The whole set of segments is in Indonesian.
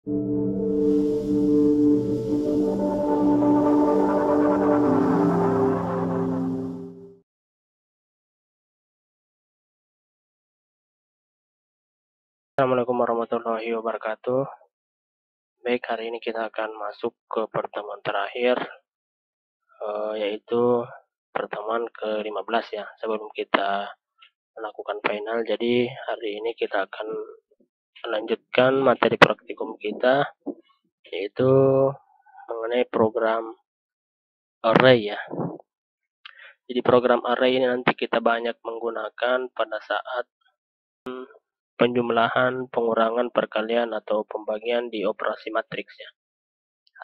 Assalamualaikum warahmatullahi wabarakatuh. Baik, hari ini kita akan masuk ke pertemuan terakhir, yaitu pertemuan ke-15 ya, sebelum kita melakukan final. Jadi hari ini kita akan melanjutkan materi praktikum kita, yaitu mengenai program array ya. Jadi program array ini nanti kita banyak menggunakan pada saat penjumlahan, pengurangan, perkalian, atau pembagian di operasi matriks ya.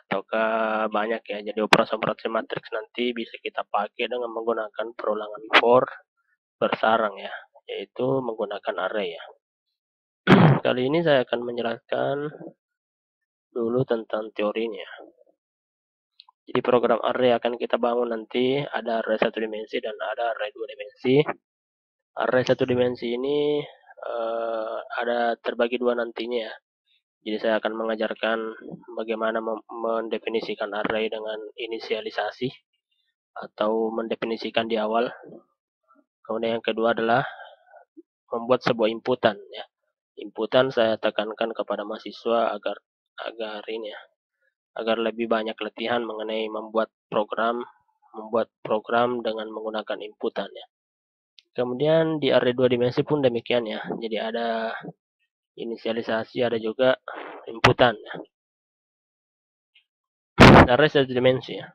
Ataukah banyak ya, jadi operasi matriks nanti bisa kita pakai dengan menggunakan perulangan for bersarang ya, yaitu menggunakan array ya. Kali ini saya akan menjelaskan dulu tentang teorinya. Jadi program array akan kita bangun nanti, ada array 1 dimensi dan ada array 2 dimensi. Array 1 dimensi ini ada terbagi dua nantinya ya. Jadi saya akan mengajarkan bagaimana mendefinisikan array dengan inisialisasi atau mendefinisikan di awal. Kemudian yang kedua adalah membuat sebuah inputan ya. Inputan saya tekankan kepada mahasiswa agar ini ya, agar lebih banyak latihan mengenai membuat program dengan menggunakan inputan ya. Kemudian di array 2 dimensi pun demikian ya. Jadi ada inisialisasi, ada juga inputan ya. Array 1 dimensi ya.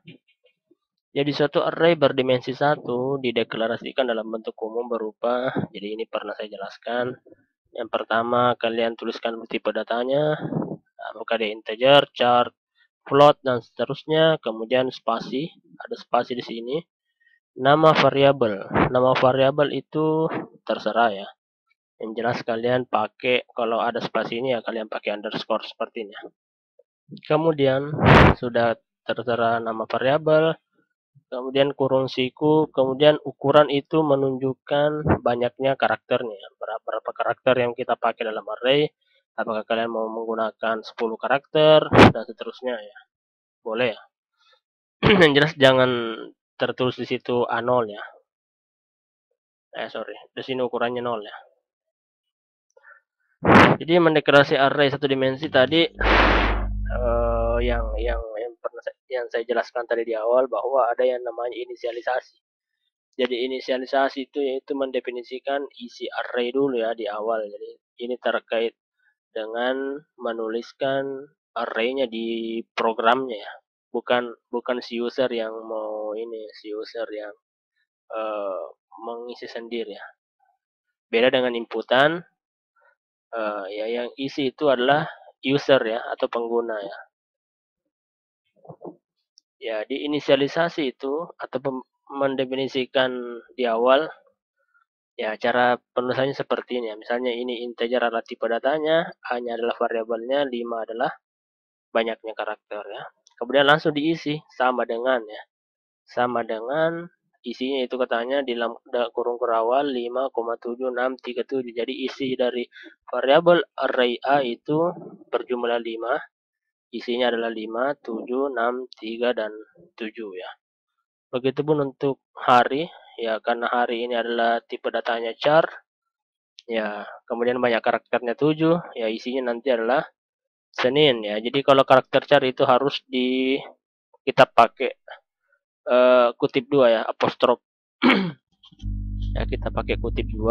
Jadi suatu array berdimensi 1 dideklarasikan dalam bentuk umum berupa, jadi ini pernah saya jelaskan. Yang pertama kalian tuliskan tipe datanya, apakah dia integer, char, float, dan seterusnya. Kemudian spasi, ada spasi di sini. Nama variabel itu terserah ya. Yang jelas kalian pakai, kalau ada spasi ini ya kalian pakai underscore seperti ini. Kemudian sudah tertera nama variabel, kemudian kurung siku, kemudian ukuran itu menunjukkan banyaknya karakternya, berapa karakter yang kita pakai dalam array, apakah kalian mau menggunakan 10 karakter dan seterusnya ya, boleh ya. Yang jelas jangan tertulis di situ A0 ya, di sini ukurannya 0 ya. Jadi mendeklarasi array 1 dimensi tadi yang saya jelaskan tadi di awal, bahwa ada yang namanya inisialisasi. Jadi inisialisasi itu yaitu mendefinisikan isi array dulu ya di awal. Jadi ini terkait dengan menuliskan array-nya di programnya ya. Bukan si user yang mau ini, si user yang mengisi sendiri ya. Beda dengan inputan, ya yang isi itu adalah user ya, atau pengguna ya. Ya, di inisialisasi itu atau mendefinisikan di awal ya, cara penulisannya seperti ini ya. Misalnya ini integer adalah tipe datanya, A-nya adalah variabelnya, 5 adalah banyaknya karakter ya. Kemudian langsung diisi sama dengan ya. Sama dengan isinya itu katanya di kurung kurawal 5,7637. Jadi isi dari variabel array A itu berjumlah 5. Isinya adalah 5, 7, 6, 3, dan 7 ya. Begitupun untuk hari ya, karena hari ini adalah tipe datanya char ya, kemudian banyak karakternya 7 ya, isinya nanti adalah Senin ya. Jadi kalau karakter char itu harus kita pakai kutip 2 ya, apostrof. Ya, kita pakai kutip 2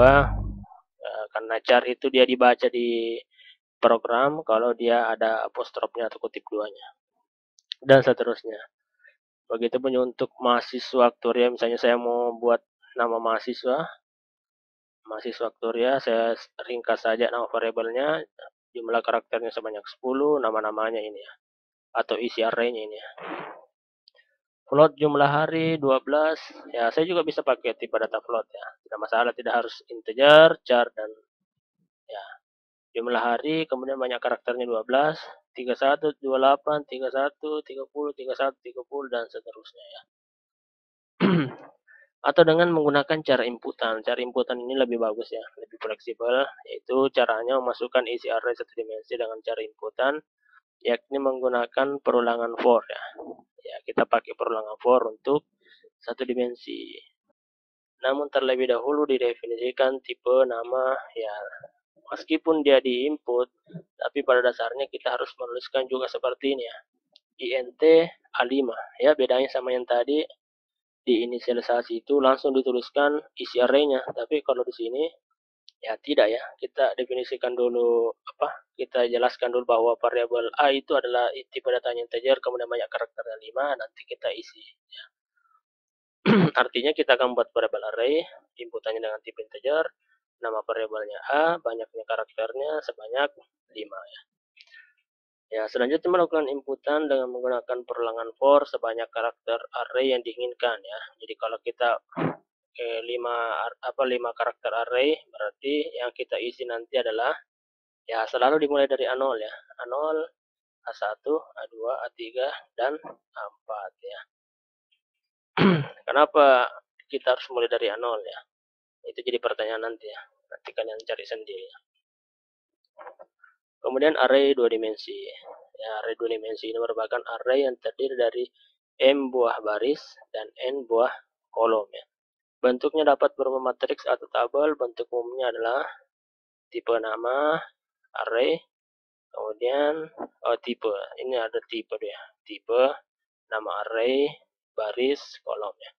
karena char itu dia dibaca di program kalau dia ada apostrofnya atau kutip 2-nya. Dan seterusnya. Begitupun untuk mahasiswa aktoria, misalnya saya mau buat nama mahasiswa aktoria, saya ringkas saja nama variabelnya, jumlah karakternya sebanyak 10, nama-namanya ini ya, atau isi array-nya ini ya. Float jumlah hari 12 ya, saya juga bisa pakai tipe data float ya, tidak masalah, tidak harus integer, char, dan ya jumlah hari, kemudian banyak karakternya 12, 31, 28, 31, 30, 31, 30, dan seterusnya ya. Atau dengan menggunakan cara inputan. Cara inputan ini lebih bagus ya, lebih fleksibel, yaitu caranya memasukkan isi array 1 dimensi dengan cara inputan. yakni menggunakan perulangan for ya. Ya, kita pakai perulangan for untuk satu dimensi. Namun terlebih dahulu didefinisikan tipe nama ya, meskipun dia di input, tapi pada dasarnya kita harus menuliskan juga seperti ini ya. int A5 ya, bedanya sama yang tadi di inisialisasi itu langsung dituliskan isi array-nya, tapi kalau di sini ya tidak ya, kita definisikan dulu kita jelaskan dulu bahwa variabel A itu adalah tipe datanya integer, kemudian banyak karakternya 5, nanti kita isi ya. Artinya kita akan buat variabel array, inputannya dengan tipe integer, nama variabelnya A, banyaknya karakternya sebanyak 5 ya. Ya, selanjutnya melakukan inputan dengan menggunakan perulangan for sebanyak karakter array yang diinginkan ya. Jadi kalau kita 5 karakter array, berarti yang kita isi nanti adalah ya selalu dimulai dari A0 ya. A0, A1, A2, A3 dan A4 ya. Kenapa kita harus mulai dari A0 ya? Itu jadi pertanyaan nanti ya. Nanti kalian cari sendiri ya. Kemudian array 2 dimensi. Ya, array 2 dimensi ini merupakan array yang terdiri dari m buah baris dan n buah kolom ya. Bentuknya dapat berupa matriks atau tabel. Bentuk umumnya adalah tipe nama, array, kemudian tipe. Ini ada tipe ya. Tipe, nama array, baris, kolom ya.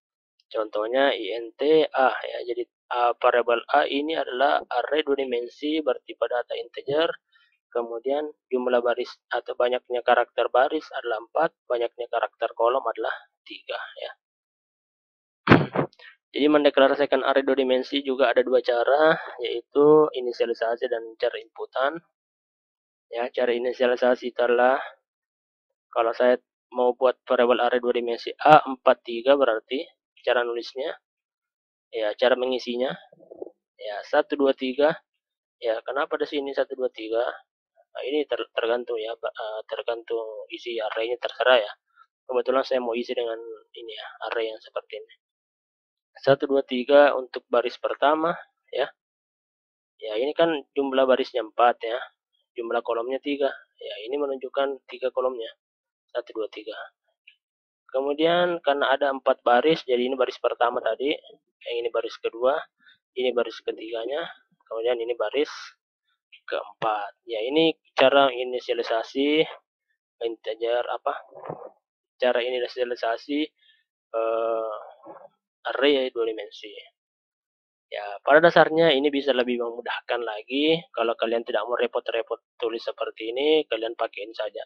Contohnya int A ya. Jadi variabel A ini adalah array 2 dimensi bertipe data integer. Kemudian jumlah baris atau banyaknya karakter baris adalah 4, banyaknya karakter kolom adalah 3 ya. Jadi mendeklarasikan array 2 dimensi juga ada 2 cara, yaitu inisialisasi dan cara inputan. Ya, cara inisialisasi adalah kalau saya mau buat variabel array 2 dimensi A43 berarti cara nulisnya ya, cara mengisinya ya 1 2 3. Ya, kenapa di sini 1 2 3? Nah, ini tergantung ya, tergantung isi array-nya, terserah ya. Kebetulan saya mau isi dengan ini ya, array yang seperti ini. 1 2 3 untuk baris pertama ya. Ya, ini kan jumlah barisnya 4 ya. Jumlah kolomnya 3. Ya, ini menunjukkan 3 kolomnya. 1 2 3. Kemudian karena ada 4 baris, jadi ini baris pertama tadi, yang ini baris kedua, ini baris ketiganya, kemudian ini baris keempat. Ya, ini cara inisialisasi integer cara inisialisasi array 2 dimensi. Ya, pada dasarnya ini bisa lebih memudahkan lagi. Kalau kalian tidak mau repot-repot tulis seperti ini, kalian pakai ini saja.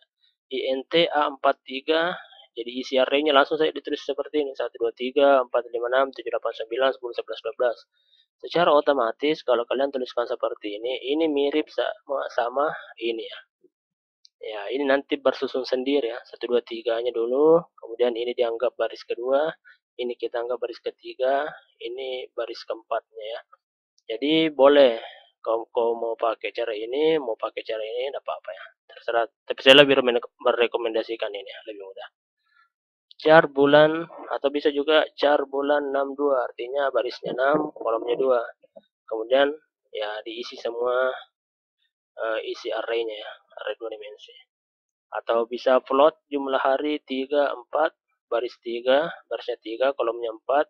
int A43, jadi isi array-nya langsung saya ditulis seperti ini. 1 2 3 4 5 6 7 8 9 10 11 12. Secara otomatis kalau kalian tuliskan seperti ini mirip sama ini ya. Ya, ini nanti bersusun sendiri ya. 1 2 3-nya dulu, kemudian ini dianggap baris kedua, ini kita anggap baris ketiga, ini baris keempatnya ya. Jadi boleh kalau mau pakai cara ini, mau pakai cara ini enggak apa-apa ya. Terserah, tapi saya lebih merekomendasikan ini ya, lebih mudah. Char bulan atau bisa juga char bulan 62, artinya barisnya 6, kolomnya 2. Kemudian ya diisi semua isi array-nya ya, array 2 dimensi. Atau bisa float jumlah hari 3 4, baris 3, barisnya 3, kolomnya 4.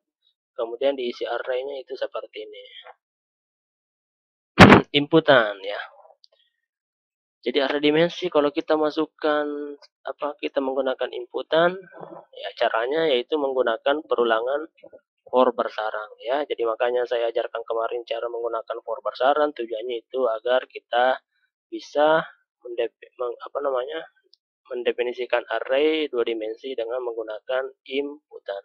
Kemudian diisi array-nya itu seperti ini. Inputan ya. Jadi array dimensi kalau kita masukkan kita menggunakan inputan ya, caranya yaitu menggunakan perulangan for bersarang ya. Jadi makanya saya ajarkan kemarin cara menggunakan for bersarang, tujuannya itu agar kita bisa mendefinisikan array 2 dimensi dengan menggunakan inputan.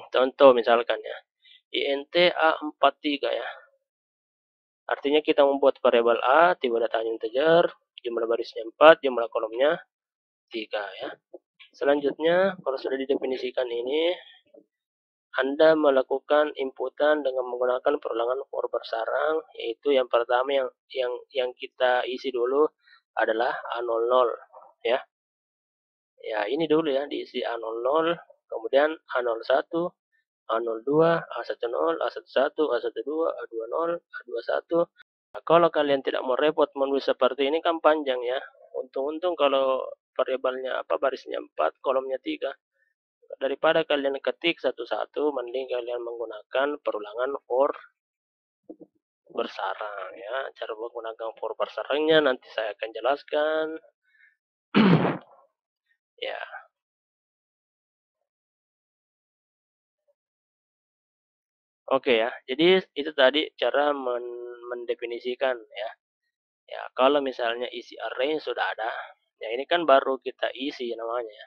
Contoh misalkan ya, int A43 ya. Artinya kita membuat variabel A, tipe datanya integer, jumlah barisnya 4, jumlah kolomnya 3 ya. Selanjutnya, kalau sudah didefinisikan ini, Anda melakukan inputan dengan menggunakan perulangan for bersarang, yaitu yang pertama yang kita isi dulu adalah A00 ya. Ya, ini dulu ya, diisi A00, kemudian A01, A02, A10, A11, A12, A20, A21. Nah, kalau kalian tidak mau repot menulis seperti ini kan panjang ya. Untung-untung kalau variabelnya barisnya 4, kolomnya 3. Daripada kalian ketik satu-satu, mending kalian menggunakan perulangan for bersarang ya. Cara menggunakan for bersarangnya nanti saya akan jelaskan. Ya. Oke ya. Jadi itu tadi cara mendefinisikan ya. Ya, kalau misalnya isi array sudah ada, ya ini kan baru kita isi namanya ya.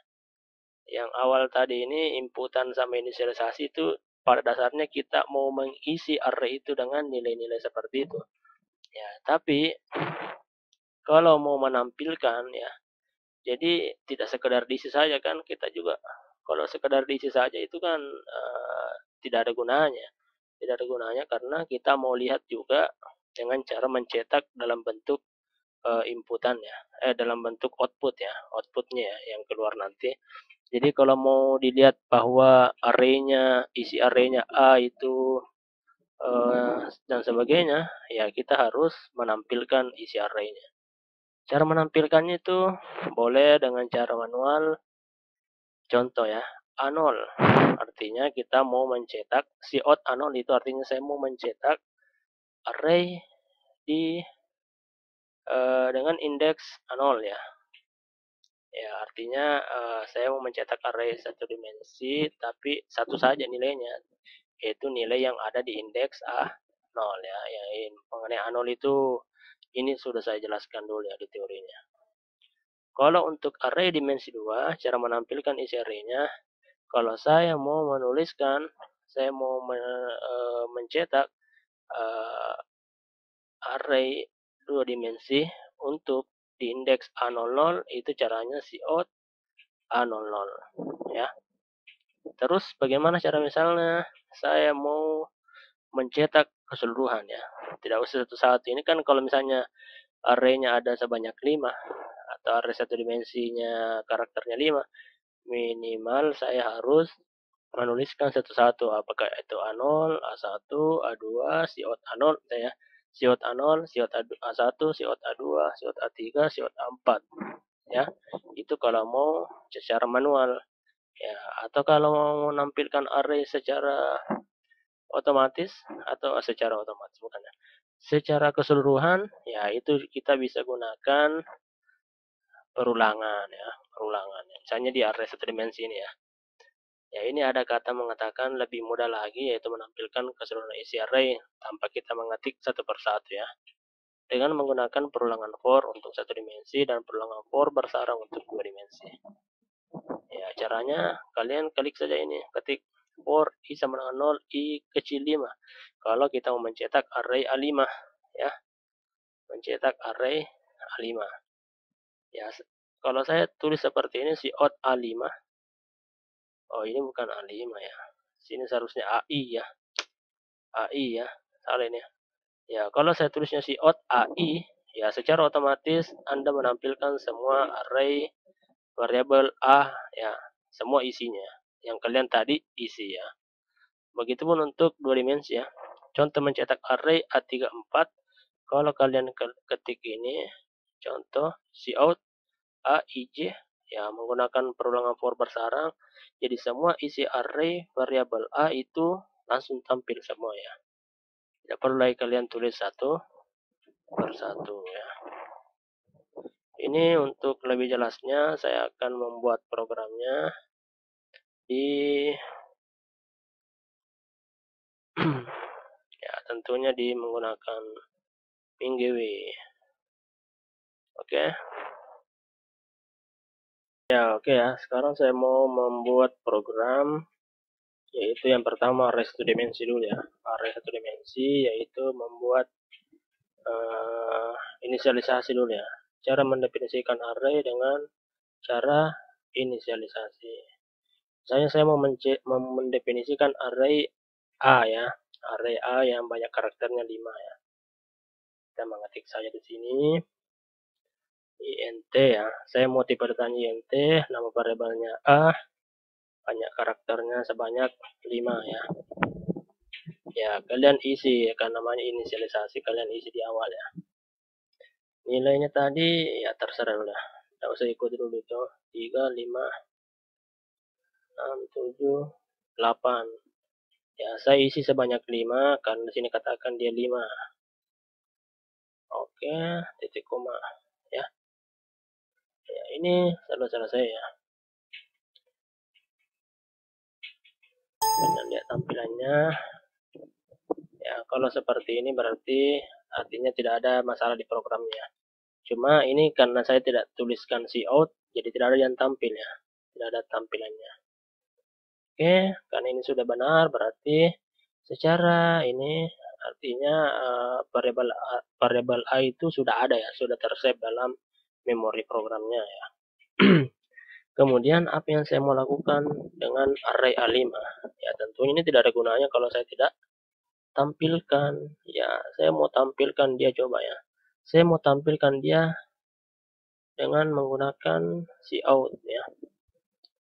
Yang awal tadi ini inputan sama inisialisasi itu pada dasarnya kita mau mengisi array itu dengan nilai-nilai seperti itu. Ya, tapi kalau mau menampilkan ya, jadi tidak sekedar diisi saja kan, kita juga kalau sekedar diisi saja itu kan tidak ada gunanya. Tidak ada gunanya karena kita mau lihat juga dengan cara mencetak dalam bentuk inputan ya, dalam bentuk output ya, outputnya ya, yang keluar nanti. Jadi kalau mau dilihat bahwa arraynya, isi arraynya A itu dan sebagainya, ya kita harus menampilkan isi arraynya. Cara menampilkannya itu boleh dengan cara manual. Contoh ya, A0. Artinya kita mau mencetak, cout A0 itu artinya saya mau mencetak array di dengan indeks A0 ya. Ya, artinya saya mau mencetak array satu dimensi, tapi satu saja nilainya, yaitu nilai yang ada di indeks A0 ya. Yang mengenai A0 itu, ini sudah saya jelaskan dulu ya di teorinya. Kalau untuk array dimensi 2, cara menampilkan isi arraynya, kalau saya mau menuliskan, saya mau mencetak array 2 dimensi untuk di indeks A00, itu caranya cout A00 ya. Terus bagaimana cara misalnya saya mau mencetak keseluruhan ya. Tidak usah satu-satu. Ini kan kalau misalnya array-nya ada sebanyak 5 atau array satu dimensinya karakternya 5, minimal saya harus menuliskan satu-satu, apakah itu A0, A1, A2, cout A0 ya. Cout A0, cout A1, cout A2, cout A3, cout A4 ya. Itu kalau mau secara manual. Ya, atau kalau mau menampilkan array secara otomatis atau secara otomatis bukan ya. Secara keseluruhan ya itu kita bisa gunakan perulangan ya, perulangan. Misalnya di array satu dimensi ini ya. Ya ini ada kata mengatakan lebih mudah lagi yaitu menampilkan keseluruhan isi array tanpa kita mengetik satu persatu ya. Dengan menggunakan perulangan for untuk satu dimensi dan perulangan for bersarang untuk dua dimensi. Ya, caranya kalian klik saja ini, ketik for i sama dengan 0, i kecil 5. Kalau kita mau mencetak array A5 ya. Mencetak array A5. Ya, kalau saya tulis seperti ini cout A5. Oh, ini bukan A5 ya. Sini seharusnya AI ya. AI ya. Salah ini. Ya, kalau saya tulisnya cout AI, ya secara otomatis Anda menampilkan semua array variabel A ya, semua isinya yang kalian tadi isi ya. Begitupun untuk dua dimensi ya. Contoh mencetak array A34, kalau kalian ketik ini contoh cout AIJ ya menggunakan perulangan for bersarang, jadi semua isi array variabel A itu langsung tampil semua ya. Tidak perlu lagi kalian tulis satu persatu ya. Ini untuk lebih jelasnya saya akan membuat programnya di ya tentunya di menggunakan PingGW. Oke. Ya, oke ya. Sekarang saya mau membuat program yaitu yang pertama array satu dimensi dulu ya. Array satu dimensi yaitu membuat inisialisasi dulu ya. Cara mendefinisikan array dengan cara inisialisasi. Misalnya saya mau mendefinisikan array A ya. Array A yang banyak karakternya 5 ya. Kita mengetik saja di sini int ya. Saya mau tipe datanya int, nama variabelnya A, banyak karakternya sebanyak 5 ya. Ya, kalian isi ya, kan namanya inisialisasi, kalian isi di awal ya. Nilainya tadi ya terserah udah. Tidak usah ikut dulu itu. 3, 5, 6, 7, 8. Ya, saya isi sebanyak 5 karena di sini katakan dia 5. Oke, titik koma ya. Ya, ini sudah selesai ya. Dan lihat tampilannya. Ya, kalau seperti ini berarti artinya tidak ada masalah di programnya. Cuma ini karena saya tidak tuliskan cout, jadi tidak ada yang tampil ya. Tidak ada tampilannya. Oke, karena ini sudah benar berarti secara ini artinya variabel A itu sudah ada ya, sudah tersave dalam memori programnya ya. Kemudian apa yang saya mau lakukan dengan array A5? Ya tentunya ini tidak ada gunanya kalau saya tidak tampilkan. Ya saya mau tampilkan dia coba ya. Saya mau tampilkan dia dengan menggunakan cout ya.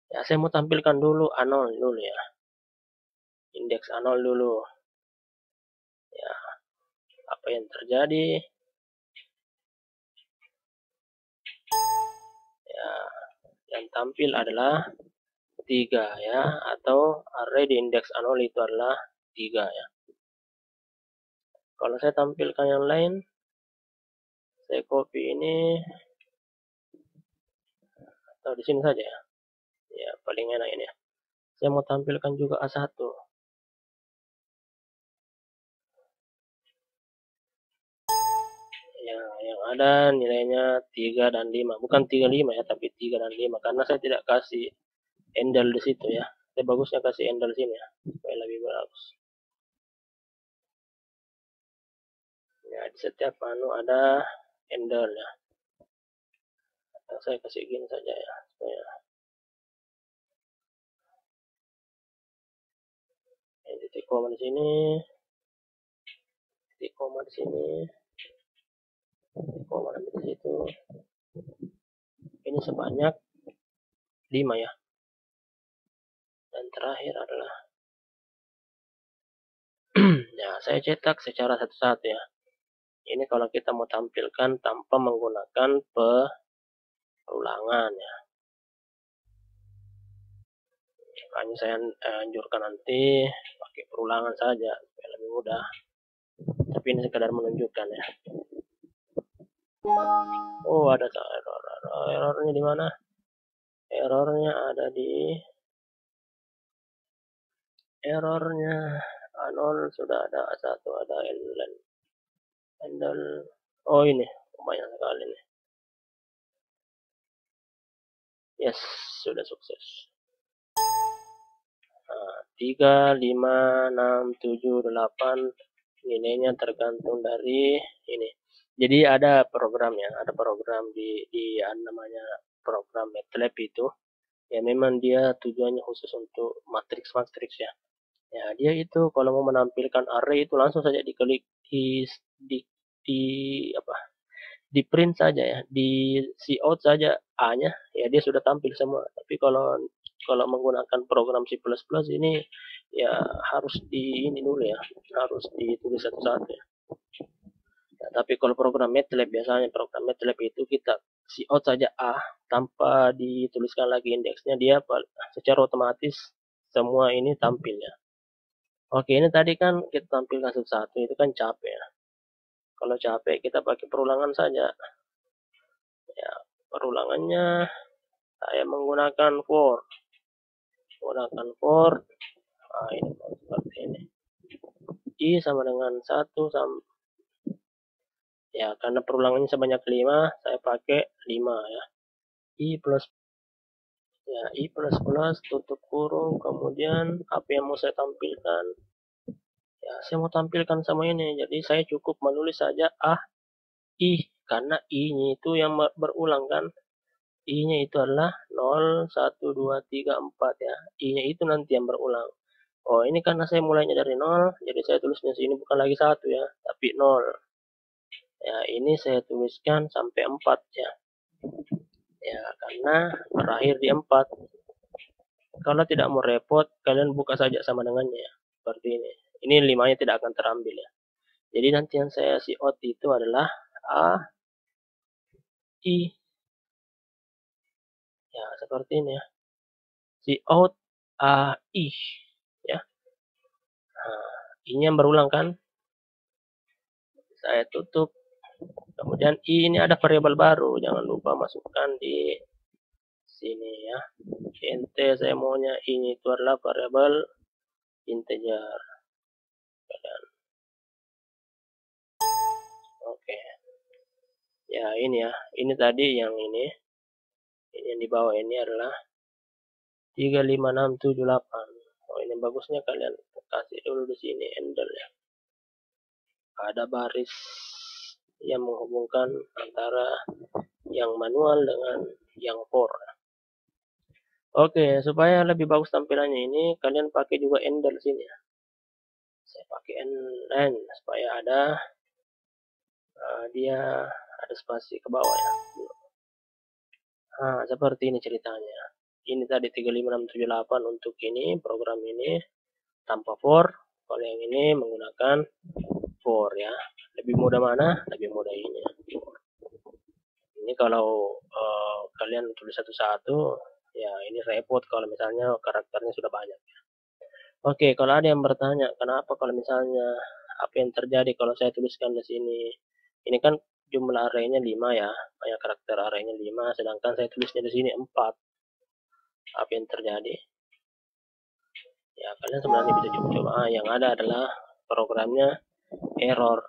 Ya saya mau tampilkan dulu A0 dulu ya. Indeks A0 dulu. Ya, apa yang terjadi? Ya, yang tampil adalah 3 ya, atau array di indeks A0 itu adalah 3 ya. Kalau saya tampilkan yang lain, saya copy ini atau di sini saja ya. Ya, paling enak ini ya. Saya mau tampilkan juga A1. Ya, yang ada nilainya 3 dan 5. Bukan 3, 5 ya, tapi 3 dan 5. Karena saya tidak kasih handle di situ ya. Saya bagusnya kasih handle sini ya, supaya lebih bagus. Ya, di setiap menu ada handle ya. Nah, saya kasih gini saja ya, supaya titik koma di sini, titik koma di sini, titik koma di situ. Ini sebanyak 5 ya. Dan terakhir adalah ya, saya cetak secara satu-satu ya. Ini kalau kita mau tampilkan tanpa menggunakan perulangan ya. Makanya saya anjurkan nanti pakai perulangan saja supaya lebih mudah. Tapi ini sekadar menunjukkan ya. Oh, ada error. Errornya di mana? Errornya ada di A0 sudah ada, A1 ada, handle. Oh ini banyak sekali nih. Yes, sudah sukses. 3, 5, 6, 7, 8 nilainya tergantung dari ini. Jadi ada programnya, ada program di namanya program MATLAB itu. Ya memang dia tujuannya khusus untuk matriks ya. Ya dia itu kalau mau menampilkan array itu langsung saja diklik di, di apa? Di print saja ya, di cout saja A-nya, ya dia sudah tampil semua. Tapi kalau menggunakan program C++ ini ya harus di ini dulu ya, harus ditulis satu-satu ya. Nah, tapi kalau program MATLAB biasanya program MATLAB itu kita cout saja A tanpa dituliskan lagi indeksnya, dia secara otomatis semua ini tampil ya. Oke, ini tadi kan kita tampilkan satu-satu, itu kan capek ya. Kalau capek kita pakai perulangan saja. Ya, perulangannya saya menggunakan for. Nah, ini seperti ini. I sama dengan 1 sama ya, karena perulangannya sebanyak 5, saya pakai 5 ya. I plus tutup kurung, kemudian apa yang mau saya tampilkan? Ya, saya mau tampilkan sama ini. Jadi saya cukup menulis saja I karena I-nya itu yang berulang kan. I-nya itu adalah 0, 1, 2, 3, 4 ya. I-nya itu nanti yang berulang. Oh, ini karena saya mulainya dari 0, jadi saya tulisnya sini bukan lagi 1 ya, tapi 0. Ya, ini saya tuliskan sampai 4 ya. Ya, karena berakhir di 4. Kalau tidak mau repot, kalian buka saja sama dengannya ya. Seperti ini. Ini 5-nya tidak akan terambil ya. Jadi nanti yang saya cout itu adalah A, I. Ya, seperti ini ya. Cout I. Ya. Nah, I-nya yang berulang kan. Saya tutup. Kemudian I ini ada variabel baru. Jangan lupa masukkan di sini ya. Int saya maunya ini itu adalah variabel integer. Dan oke. Ya, ini ya. Ini tadi yang ini. Ini yang di bawah ini adalah 35678. Oh, ini bagusnya kalian kasih dulu di sini handle ya. Ada baris yang menghubungkan antara yang manual dengan yang for. Oke, supaya lebih bagus tampilannya ini, kalian pakai juga handle sini ya. Saya pakai n supaya ada dia ada spasi ke bawah ya. Nah, seperti ini ceritanya. Ini tadi 35678 untuk ini program ini tanpa for. Kalau yang ini menggunakan for ya. Lebih mudah mana? Lebih mudah ini. Ini kalau kalian tulis satu-satu, ya ini repot kalau misalnya karakternya sudah banyak. Oke, kalau ada yang bertanya, kenapa kalau misalnya apa yang terjadi kalau saya tuliskan di sini? Ini kan jumlah arraynya 5 ya, banyak karakter arraynya 5, sedangkan saya tulisnya di sini 4. Apa yang terjadi? Ya, kalian sebenarnya bisa coba-coba. Yang ada adalah programnya error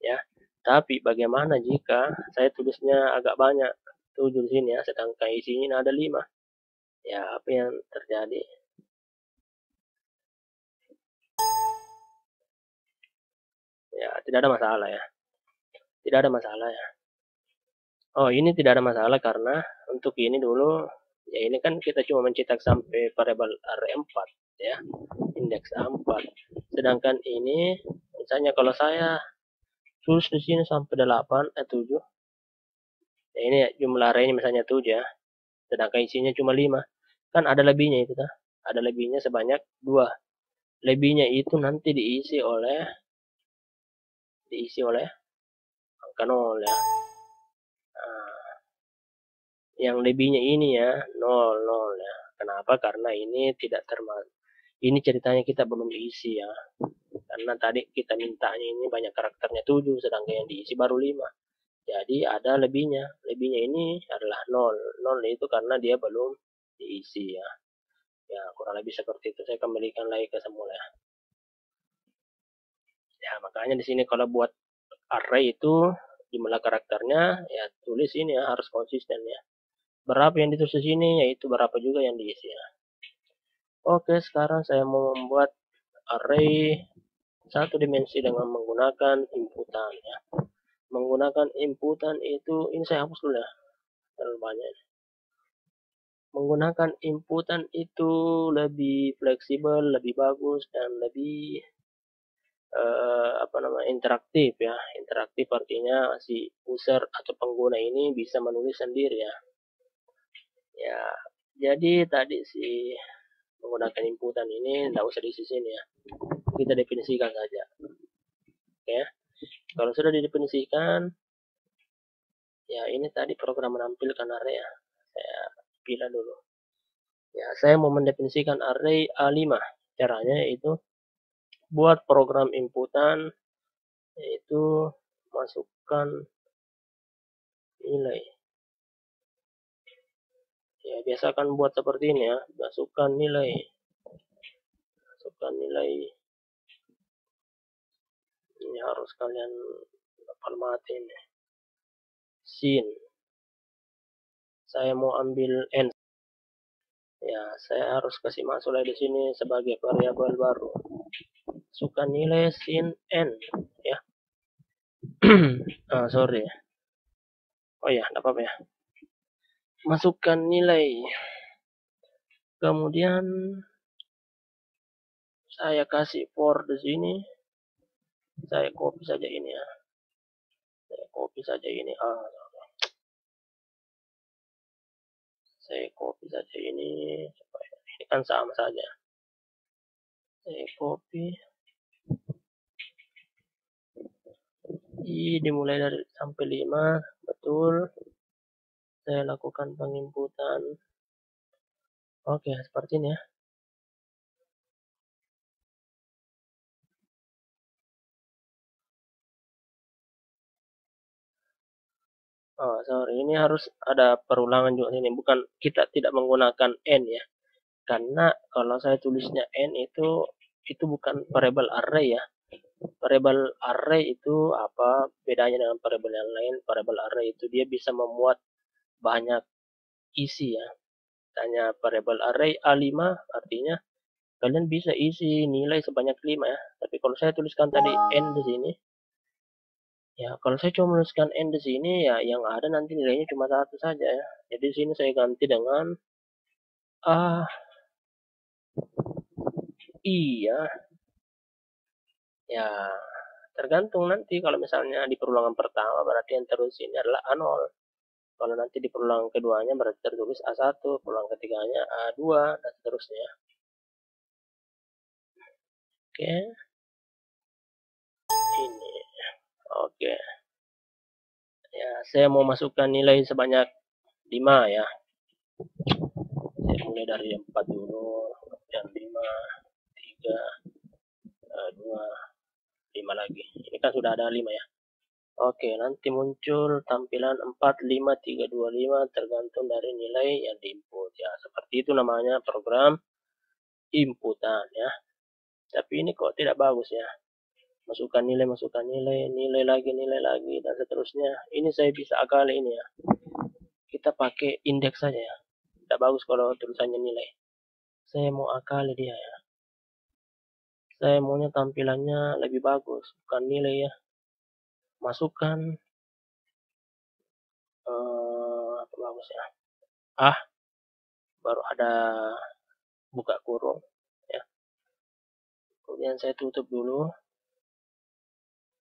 ya. Tapi bagaimana jika saya tulisnya agak banyak 7 di sini ya, sedangkan isinya ada 5? Ya, apa yang terjadi? Ya, tidak ada masalah ya. Tidak ada masalah ya. Oh, ini tidak ada masalah karena untuk ini dulu, ya ini kan kita cuma mencetak sampai variabel array 4 ya, indeks 4. Sedangkan ini, misalnya kalau saya tulis di sini sampai 8, 7, ya ini jumlah arraynya misalnya 7 ya, sedangkan isinya cuma 5. Kan ada lebihnya itu kan? Ada lebihnya sebanyak 2. Lebihnya itu nanti diisi oleh angka 0 ya. Nah, yang lebihnya ini ya 0 0 ya. Kenapa? Karena ini tidak termasuk. Ini ceritanya kita belum diisi ya. Karena tadi kita mintanya ini banyak karakternya 7, sedangkan yang diisi baru 5. Jadi ada lebihnya. Lebihnya ini adalah 0. 0 itu karena dia belum diisi ya. Ya, kurang lebih seperti itu. Saya kembalikan lagi ke semula ya. Ya, makanya di sini kalau buat array itu jumlah karakternya ya tulis ini ya harus konsisten ya. Berapa yang ditulis di sini yaitu berapa juga yang diisi ya. Oke, sekarang saya mau membuat array satu dimensi dengan menggunakan inputan ya. Menggunakan inputan itu ini saya hapus dulu ya. Terlalu banyak. Menggunakan inputan itu lebih fleksibel, lebih bagus dan lebih interaktif ya. Interaktif artinya si user atau pengguna ini bisa menulis sendiri ya. Ya, jadi tadi si menggunakan inputan ini tidak usah diisi sini ya. Kita definisikan saja. Oke. Kalau sudah didefinisikan, ya ini tadi program menampilkan array ya. Saya pilih dulu. Ya, saya mau mendefinisikan array A5. Caranya yaitu buat program inputan yaitu masukkan nilai. Ya, biasakan buat seperti ini ya. Masukkan nilai. Masukkan nilai. Ini harus kalian formatin. Sin. Saya mau ambil n. Ya, saya harus kasih masuk lagi di sini sebagai variabel baru. Masukkan nilai sin n ya. Sorry. Oh ya, tidak apa-apa ya. Masukkan nilai. Kemudian saya kasih for di sini. Saya copy saja ini ya. Saya copy saja ini. Saya copy saja ini supaya ini kan sama saja. Saya copy. I dimulai dari sampai 5, betul. Saya lakukan penginputan. Oke, seperti ini ya. Oh, sorry, ini harus ada perulangan juga ini. Bukan, kita tidak menggunakan n ya. Karena kalau saya tulisnya n itu bukan variable array ya. Variable array itu apa bedanya dengan variable yang lain? Variable array itu dia bisa memuat banyak isi ya. Tanya variable array A5 artinya kalian bisa isi nilai sebanyak 5 ya. Tapi kalau saya tuliskan tadi n di sini, ya kalau saya cuma menuliskan n di sini ya yang ada nanti nilainya cuma satu saja ya. Jadi di sini saya ganti dengan A I ya. Ya, tergantung nanti kalau misalnya di perulangan pertama berarti yang terus ini adalah A0. Kalau nanti di perulangan keduanya berarti tertulis A1, perulangan ketiganya A2 dan seterusnya. Oke. Ini. Oke. Ya, saya mau masukkan nilai sebanyak 5 ya. Saya mulai dari 4 dulu, kemudian 5, 3, 2, 5 lagi. Ini kan sudah ada 5 ya. Oke, nanti muncul tampilan 4, 5, 3, 2, 5 tergantung dari nilai yang diinput ya. Seperti itu namanya program inputan ya. Tapi ini kok tidak bagus ya. Masukkan nilai, nilai lagi dan seterusnya. Ini saya bisa akali ini ya. Kita pakai indeks saja ya. Tidak bagus kalau tulisannya nilai. Saya mau akali dia ya. Saya maunya tampilannya lebih bagus, bukan nilai ya. Masukkan apa bagus ya. Baru ada buka kurung ya. Kemudian saya tutup dulu.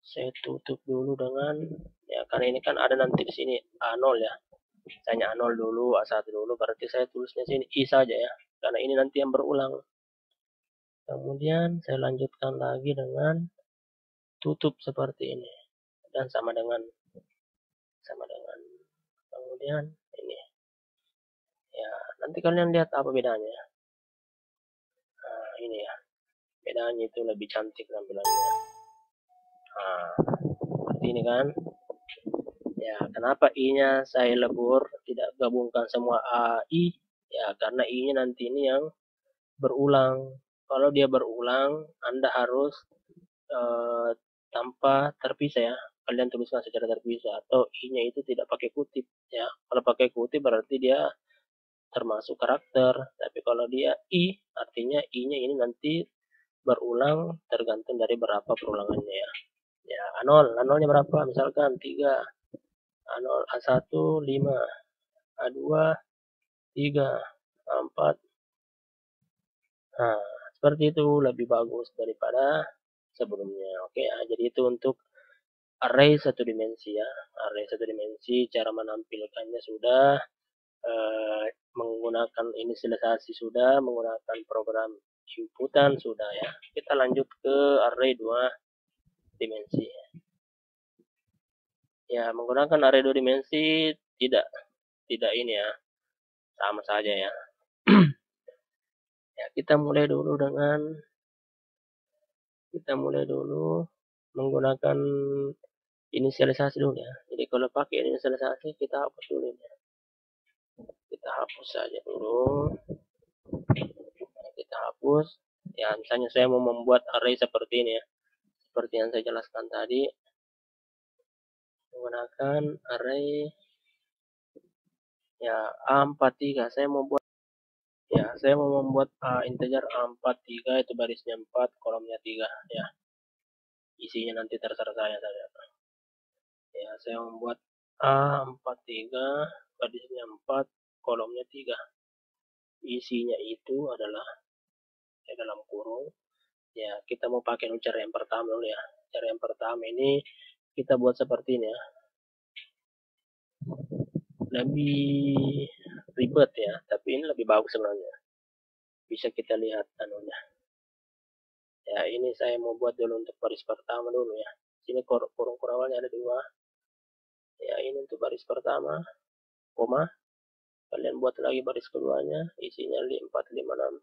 Saya tutup dulu dengan ya karena ini kan ada nanti di sini A0 ya. Tanya A0 dulu, A1 dulu, berarti saya tulisnya sini I saja ya. Karena ini nanti yang berulang. Kemudian saya lanjutkan lagi dengan tutup seperti ini. Dan sama dengan kemudian ini. Ya, nanti kalian lihat apa bedanya. Nah, ini ya. Bedanya itu lebih cantik tampilannya. Nah, seperti ini kan. Ya, kenapa I-nya saya lebur, tidak gabungkan semua A, I? Ya, karena I-nya nanti ini yang berulang. Kalau dia berulang, Anda harus tanpa terpisah ya. Kalian tuliskan secara terpisah atau I-nya itu tidak pakai kutip ya. Kalau pakai kutip berarti dia termasuk karakter. Tapi kalau dia I, artinya I-nya ini nanti berulang tergantung dari berapa perulangannya ya. Ya, A0, A0-nya berapa? Misalkan 3, A0, A1, 5, A2, 3, A4. Nah, seperti itu lebih bagus daripada sebelumnya. Oke ya, jadi itu untuk array satu dimensi ya. Array satu dimensi, cara menampilkannya sudah, menggunakan inisialisasi sudah, menggunakan program inputan sudah ya. Kita lanjut ke array dua dimensi. Ya, menggunakan array dua dimensi tidak ini ya, sama saja ya. Ya, kita mulai dulu menggunakan inisialisasi dulu ya. Jadi kalau pakai inisialisasi kita hapus dulu ya. Kita hapus saja dulu. Kita hapus. Ya, misalnya saya mau membuat array seperti ini ya. Seperti yang saya jelaskan tadi. Menggunakan array ya A43. Saya mau membuat integer A43 itu barisnya 4, kolomnya 3 ya. Isinya nanti terserah saya saja. Ya, saya membuat A43 barisnya 4, kolomnya 3. Isinya itu adalah dalam kurung. Ya, kita mau pakai cara yang pertama dulu ya. Cara yang pertama ini kita buat seperti ini ya. Lebih ribet ya, tapi ini lebih bagus sebenarnya. Bisa kita lihat anunya. Ya, ini saya mau buat dulu untuk baris pertama dulu ya. Sini kurung awalnya ada 2. Ya, ini untuk baris pertama. koma, kalian buat lagi baris keduanya, isinya 456,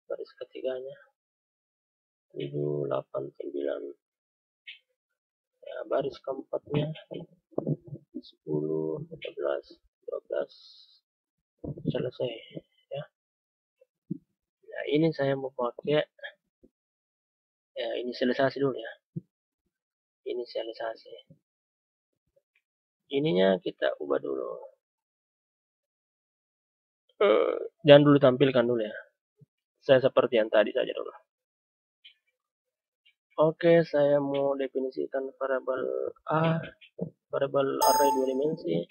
baris ketiganya 789, ya baris keempatnya 10, 11, 12, selesai ya. Nah ini saya mau pakai ya inisialisasi dulu ya, inisialisasi ininya kita ubah dulu, jangan dulu tampilkan dulu ya, saya seperti yang tadi saja dulu. Oke, saya mau definisikan variabel A, variabel array 2 dimensi.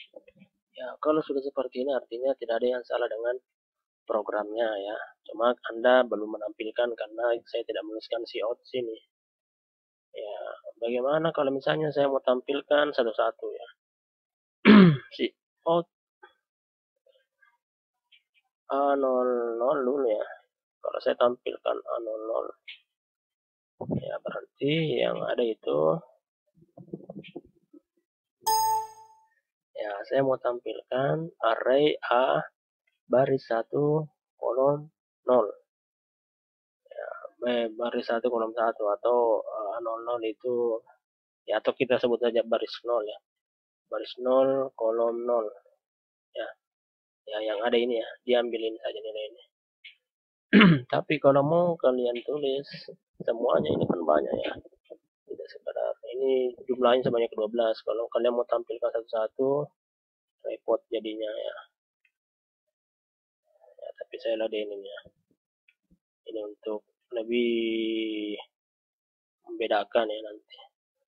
Ya, kalau sudah seperti ini artinya tidak ada yang salah dengan programnya ya. Cuma Anda belum menampilkan karena saya tidak menuliskan cout sini. Ya, bagaimana kalau misalnya saya mau tampilkan satu-satu ya. Cout A00 dulu ya. Kalau saya tampilkan A00, ya berarti yang ada itu ya saya mau tampilkan array A baris 1 kolom 0 ya, baris 1 kolom 1 atau 00 itu ya, atau kita sebut saja baris 0 ya, baris 0 kolom 0 ya, ya yang ada ini ya, diambilin saja nilai ini. Tapi kalau mau kalian tulis semuanya ini kan banyak ya, tidak sekedar ini jumlahnya sebanyak 12. Kalau kalian mau tampilkan satu-satu repot jadinya ya. Ya tapi saya ladenin ya, ini untuk lebih membedakan ya, nanti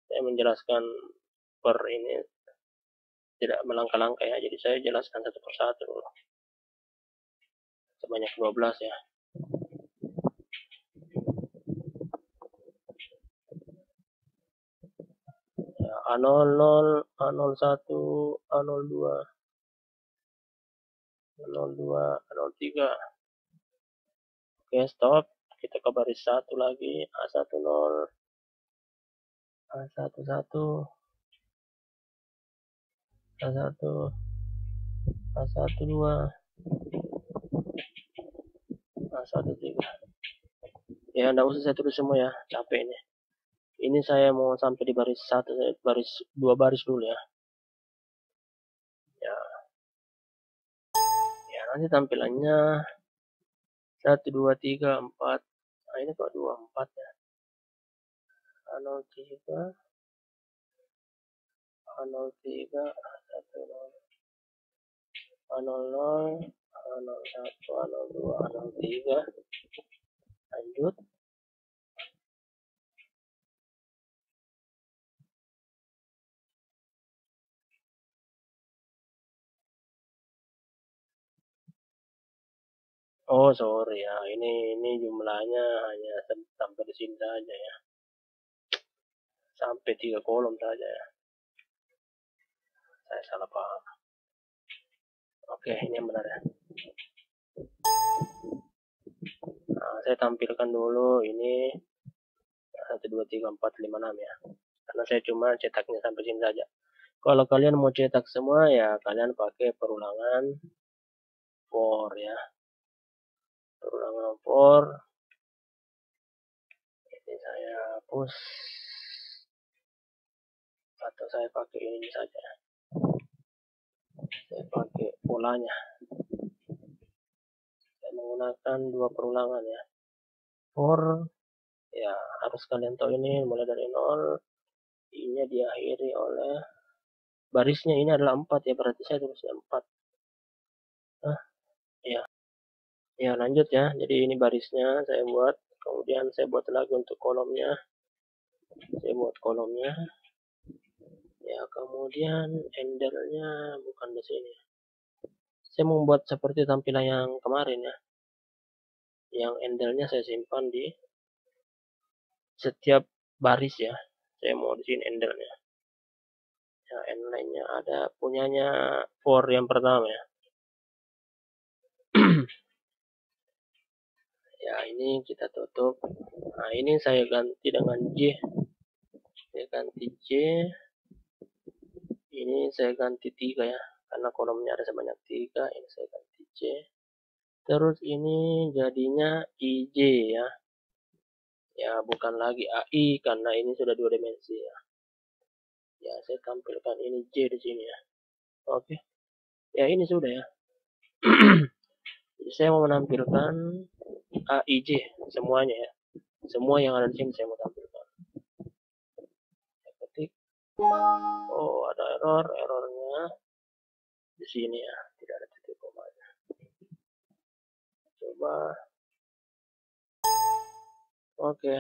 saya menjelaskan per ini tidak melangkah-langkah ya, jadi saya jelaskan satu persatu dulu sebanyak 12 ya. Ya, A00, A01, A02, A02, A03. Oke, stop. Kita ke baris 1 lagi, A10, A11, A1, A12, A13. Ya, enggak usah saya tulis semua ya, capek ini. Ini saya mau sampai di baris 1, baris 2 baris dulu ya. Ya, nanti tampilannya 1, 2, 3, 4. Nah, ini kok 2, 4 ya. A03, A03, A10, A00, A01, A02, A03. Lanjut. Oh, sorry ya. Ini jumlahnya hanya sampai di sini saja ya. Sampai 3 kolom saja ya. Saya salah paham. Oke, ini yang benar ya. Nah, saya tampilkan dulu ini 1, 2, 3, 4, 5, 6 ya. Karena saya cuma cetaknya sampai sini saja. Kalau kalian mau cetak semua ya kalian pakai perulangan for ya. Perulangan for. Ini saya hapus. Atau saya pakai ini saja. Saya pakai polanya. Saya menggunakan 2 perulangan ya. For ya harus kalian tahu ini mulai dari 0, ini diakhiri oleh barisnya ini adalah 4 ya, berarti saya tulisnya 4. Nah, ya. Ya, lanjut ya. Jadi ini barisnya saya buat, kemudian saya buat lagi untuk kolomnya. Saya buat kolomnya. Ya, kemudian endernya bukan di sini. Saya membuat seperti tampilan yang kemarin ya. Yang endernya saya simpan di setiap baris ya. Saya mau di sini endernya. Ya, endline-nya ada punyanya for yang pertama ya. Ya, ini kita tutup. Nah, ini saya ganti dengan J. Saya ganti J. Ini saya ganti 3 ya. karena kolomnya ada sebanyak 3, ini saya ganti C. Terus ini jadinya IJ ya. Ya, bukan lagi AI karena ini sudah 2 dimensi ya. Ya, saya tampilkan ini J di sini ya. Oke. Ya, ini sudah ya. Jadi saya mau menampilkan AIJ semuanya ya. Semua yang ada di sini saya mau tampilkan. Saya ketik. Oh, ada errornya di sini ya. Tidak ada titik komanya. Coba. Oke.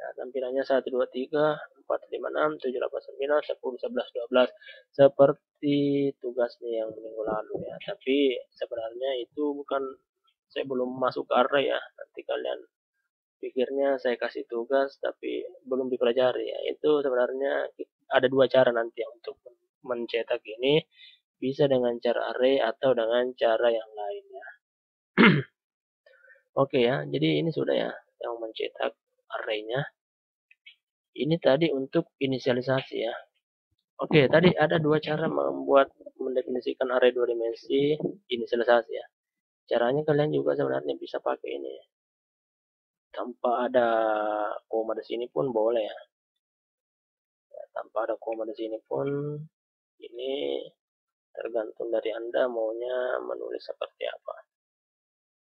Ya, tampilannya 1, 2, 3, 4, 5, 6, 7, 8, 9, 10, 11, 12. Seperti tugasnya yang minggu lalu ya. Tapi sebenarnya itu bukan, saya belum masuk ke array ya. Nanti kalian pikirnya saya kasih tugas tapi belum dipelajari ya. Itu sebenarnya ada 2 cara nanti untuk mencetak ini. Bisa dengan cara array atau dengan cara yang lain ya. Oke ya, jadi ini sudah ya yang mencetak arraynya. Ini tadi untuk inisialisasi ya. Oke, tadi ada 2 cara mendefinisikan array 2 dimensi inisialisasi ya. Caranya kalian juga sebenarnya bisa pakai ini. Tanpa ada koma di sini pun boleh ya. Tanpa ada koma di sini pun ini tergantung dari Anda maunya menulis seperti apa.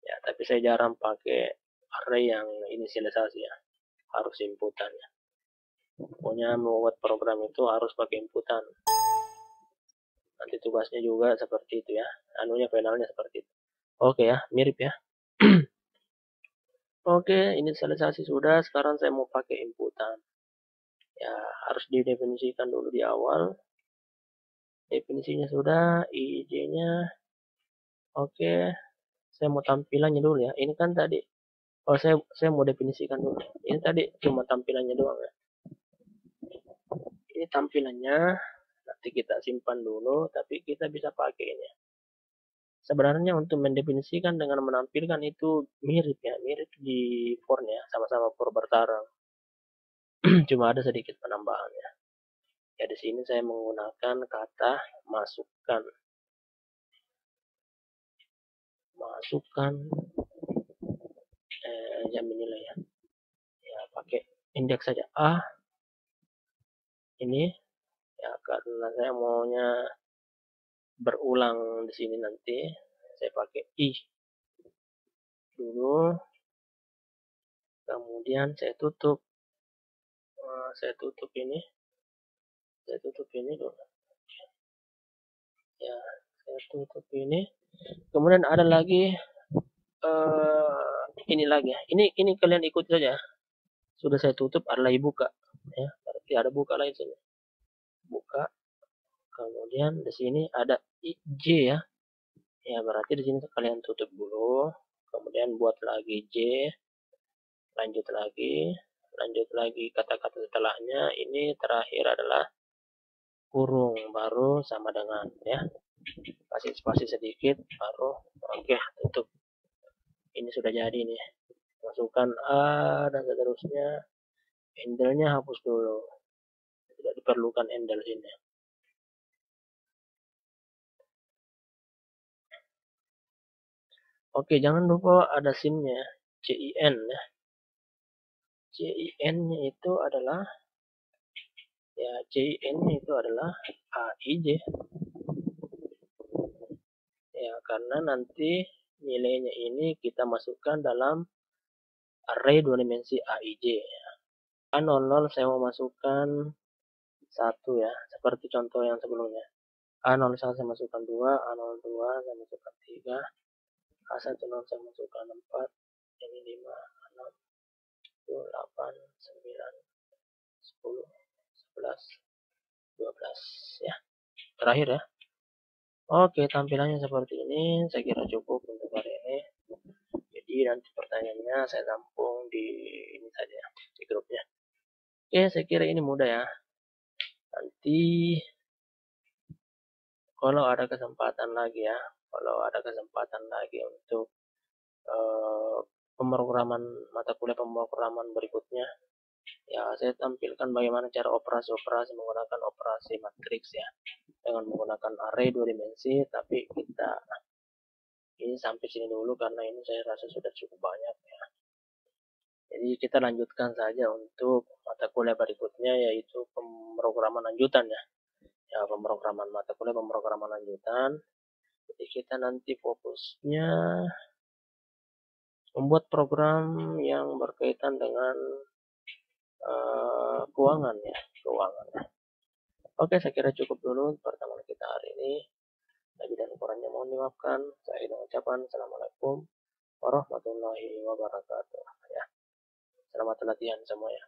Ya, tapi saya jarang pakai array yang inisialisasi ya. Harus inputan ya. Pokoknya membuat program itu harus pakai inputan. Nanti tugasnya juga seperti itu ya. Anunya finalnya seperti itu. Oke ya, mirip ya. Oke, inisialisasi sudah. Sekarang saya mau pakai inputan. Ya, harus didefinisikan dulu di awal. Definisinya sudah, IJ-nya. Oke, saya mau tampilannya dulu ya. Ini kan tadi, oh saya mau definisikan dulu. Ini tadi cuma tampilannya doang ya. Ini tampilannya, nanti kita simpan dulu, tapi kita bisa pakai ini. Sebenarnya untuk mendefinisikan dengan menampilkan itu mirip ya, mirip di for-nya, sama-sama for bertarung. Cuma ada sedikit penambahan ya. Ya di sini saya menggunakan kata masukkan. Masukkan jam nilai ya. Ya pakai indeks saja A. Ini ya karena saya maunya berulang di sini nanti saya pakai I dulu, kemudian saya tutup ini dulu ya, saya tutup ini, kemudian ada lagi ini lagi ya, ini kalian ikuti saja, sudah saya tutup, ada lagi buka ya, berarti ada buka lagi sini, buka, kemudian di sini ada J ya. Ya, berarti di sini kalian tutup dulu, kemudian buat lagi J, lanjut lagi kata-kata setelahnya, ini terakhir adalah kurung, baru sama dengan ya. Kasih spasi sedikit, baru oke, tutup. Ini sudah jadi nih. Masukkan A dan seterusnya. Handle-nya hapus dulu. Tidak diperlukan handle sini. Oke, jangan lupa ada SIM-nya, CIN ya. CIN-nya itu adalah ya, CIN-nya itu adalah AIJ. Ya, karena nanti nilainya ini kita masukkan dalam array 2 dimensi AIJ ya. A00 saya mau masukkan 1 ya, seperti contoh yang sebelumnya. A01 saya masukkan 2, A02 saya masukkan 3, A10 saya masukkan 4, ini 5, 6, 7, 8, 9, 10, 11, 12 ya. Terakhir ya. Oke, tampilannya seperti ini. Saya kira cukup untuk hari ini. Jadi nanti pertanyaannya saya tampung di ini saja, di grupnya. Oke, saya kira ini mudah ya. Nanti kalau ada kesempatan lagi ya, untuk pemrograman mata kuliah pemrograman berikutnya, ya saya tampilkan bagaimana cara operasi-operasi menggunakan operasi matriks ya. dengan menggunakan array 2 dimensi, tapi kita ini sampai sini dulu karena ini saya rasa sudah cukup banyak ya. Jadi kita lanjutkan saja untuk mata kuliah berikutnya, yaitu pemrograman lanjutan ya. Ya, pemrograman mata kuliah pemrograman lanjutan. Jadi kita nanti fokusnya membuat program yang berkaitan dengan keuangan ya, keuangan. Oke, saya kira cukup dulu pertemuan kita hari ini. Lebih dan kurangnya mohon dimaafkan. Saya ingin mengucapkan Assalamualaikum warahmatullahi wabarakatuh. Ya, selamat latihan semuanya.